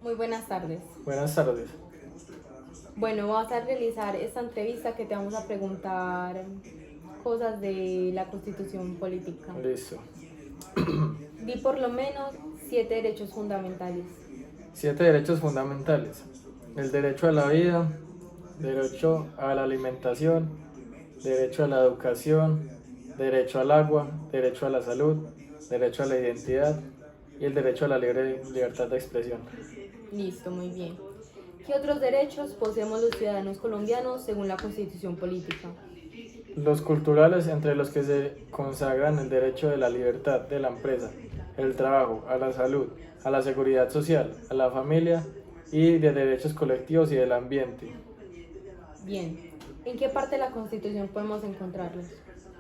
Muy buenas tardes. Buenas tardes. Bueno, vamos a realizar esta entrevista que te vamos a preguntar cosas de la Constitución política. Listo. Di por lo menos 7 derechos fundamentales. 7 derechos fundamentales. El derecho a la vida, derecho a la alimentación, derecho a la educación, derecho al agua, derecho a la salud, derecho a la identidad y el derecho a la libertad de expresión. Listo, muy bien. ¿Qué otros derechos poseemos los ciudadanos colombianos según la Constitución política? Los culturales, entre los que se consagran el derecho de la libertad de la empresa, el trabajo, a la salud, a la seguridad social, a la familia y de derechos colectivos y del ambiente. Bien. ¿En qué parte de la Constitución podemos encontrarlos?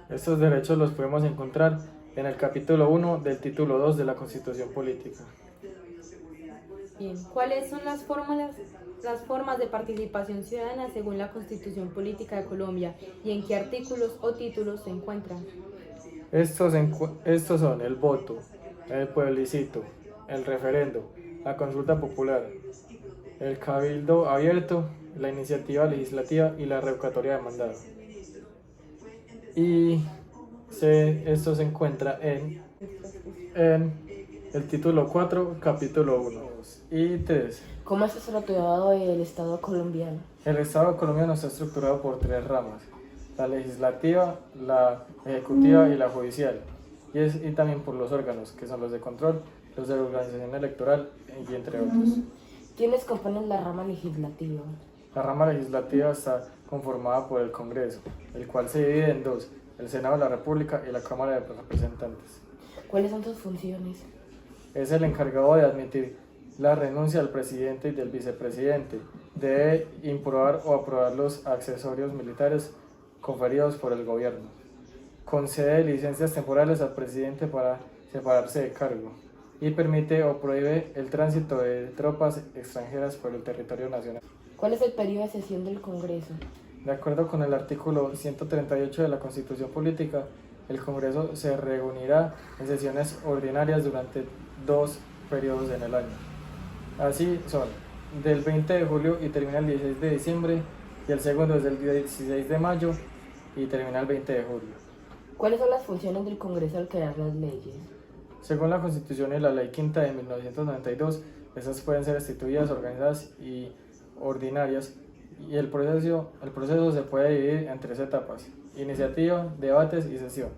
Estos derechos los podemos encontrar en el capítulo 1 del título 2 de la Constitución Política. Bien. ¿Cuáles son las formas de participación ciudadana según la Constitución política de Colombia y en qué artículos o títulos se encuentran? Estos son el voto, el plebiscito, el referendo, la consulta popular, el cabildo abierto, la iniciativa legislativa y la revocatoria de mandato. Esto se encuentra en el título 4, capítulo 1 y 3. ¿Cómo está estructurado el Estado colombiano? El Estado colombiano está estructurado por 3 ramas: la legislativa, la ejecutiva y la judicial, y también por los órganos, que son los de control, los de la organización electoral, y entre otros. ¿Quiénes componen la rama legislativa? La rama legislativa está conformada por el Congreso, el cual se divide en dos: el Senado de la República y la Cámara de Representantes. ¿Cuáles son sus funciones? Es el encargado de admitir la renuncia del presidente y del vicepresidente. Debe improbar o aprobar los accesorios militares conferidos por el gobierno. Concede licencias temporales al presidente para separarse de cargo y permite o prohíbe el tránsito de tropas extranjeras por el territorio nacional. ¿Cuál es el periodo de sesión del Congreso? De acuerdo con el artículo 138 de la Constitución Política, el Congreso se reunirá en sesiones ordinarias durante 2 periodos en el año. Así son: del 20 de julio y termina el 16 de diciembre, y el segundo es del 16 de mayo y termina el 20 de julio. ¿Cuáles son las funciones del Congreso al crear las leyes? Según la Constitución y la Ley Quinta de 1992, esas pueden ser instituidas, organizadas y ordinarias, y el proceso se puede dividir en 3 etapas: iniciativa, debates y sesión.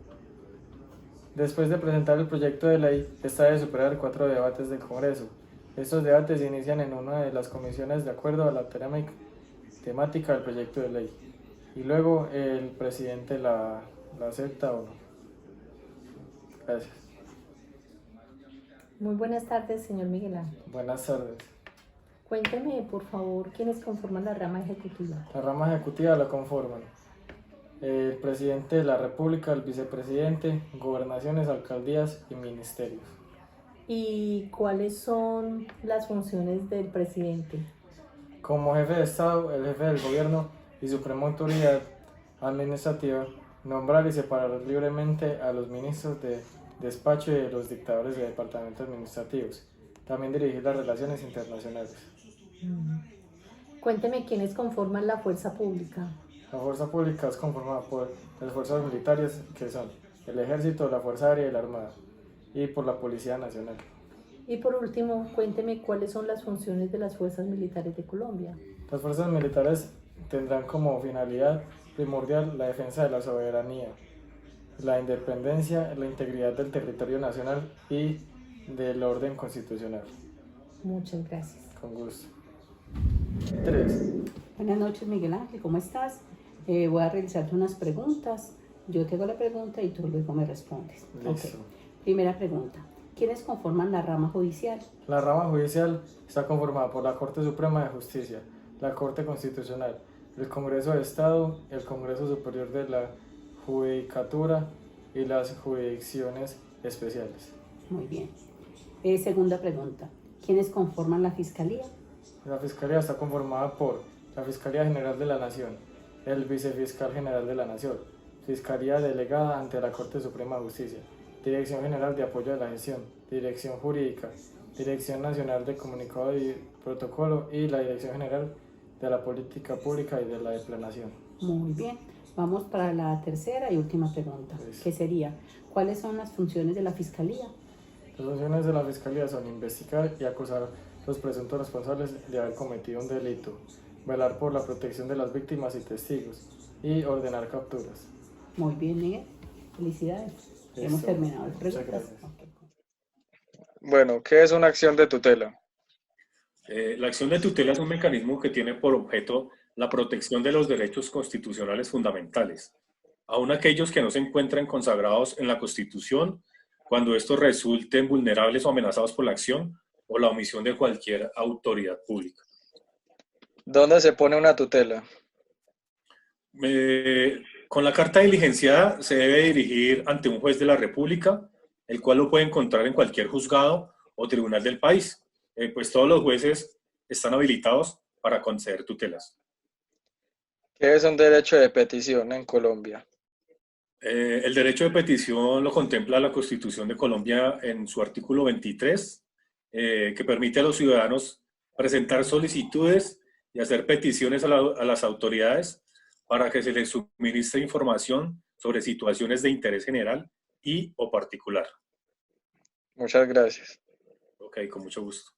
Después de presentar el proyecto de ley, esta debe superar 4 debates del Congreso. Estos debates se inician en una de las comisiones de acuerdo a la temática del proyecto de ley, y luego el presidente la acepta o no. Gracias. Muy buenas tardes, señor Miguel Ángel. Buenas tardes. Cuénteme, por favor, quiénes conforman la rama ejecutiva. La rama ejecutiva la conforman el presidente de la República, el vicepresidente, gobernaciones, alcaldías y ministerios. ¿Y cuáles son las funciones del presidente? Como jefe de Estado, el jefe del gobierno y suprema autoridad administrativa, nombrar y separar libremente a los ministros de despacho y de los dictadores de departamentos administrativos. También dirigir las relaciones internacionales. Cuénteme quiénes conforman la fuerza pública. La fuerza pública es conformada por las fuerzas militares, que son el Ejército, la Fuerza Aérea y la Armada, y por la Policía Nacional. Y por último, cuénteme cuáles son las funciones de las fuerzas militares de Colombia. Las fuerzas militares tendrán como finalidad primordial la defensa de la soberanía, la independencia, la integridad del territorio nacional y del orden constitucional. Muchas gracias. Con gusto. 3. Buenas noches, Miguel Ángel, ¿cómo estás? Voy a realizarte unas preguntas. Yo te hago la pregunta y tú luego me respondes. Listo. Okay. Primera pregunta: ¿quiénes conforman la rama judicial? La rama judicial está conformada por la Corte Suprema de Justicia, la Corte Constitucional, el Congreso de Estado, el Congreso Superior de la Judicatura y las jurisdicciones especiales. Muy bien. Segunda pregunta: ¿quiénes conforman la Fiscalía? La Fiscalía está conformada por la Fiscalía General de la Nación, el Vicefiscal General de la Nación, Fiscalía Delegada ante la Corte Suprema de Justicia, Dirección General de Apoyo a la Gestión, Dirección Jurídica Dirección Nacional de Comunicado y Protocolo y la Dirección General de la Política Pública y de la Planación. Muy bien. Vamos para la tercera y última pregunta, que sería, ¿cuáles son las funciones de la Fiscalía? Las funciones de la Fiscalía son investigar y acusar a los presuntos responsables de haber cometido un delito, velar por la protección de las víctimas y testigos y ordenar capturas. Muy bien, Miguel. Felicidades. Listo. Hemos terminado las Muchas preguntas. gracias. Ok. Bueno, ¿qué es una acción de tutela? La acción de tutela es un mecanismo que tiene por objeto la protección de los derechos constitucionales fundamentales, aun aquellos que no se encuentran consagrados en la Constitución, cuando estos resulten vulnerables o amenazados por la acción o la omisión de cualquier autoridad pública. ¿Dónde se pone una tutela? Con la carta diligenciada se debe dirigir ante un juez de la República, el cual lo puede encontrar en cualquier juzgado o tribunal del país, pues todos los jueces están habilitados para conceder tutelas. ¿Qué es un derecho de petición en Colombia? El derecho de petición lo contempla la Constitución de Colombia en su artículo 23, que permite a los ciudadanos presentar solicitudes y hacer peticiones a las autoridades para que se les suministre información sobre situaciones de interés general y o particular. Muchas gracias. Ok, con mucho gusto.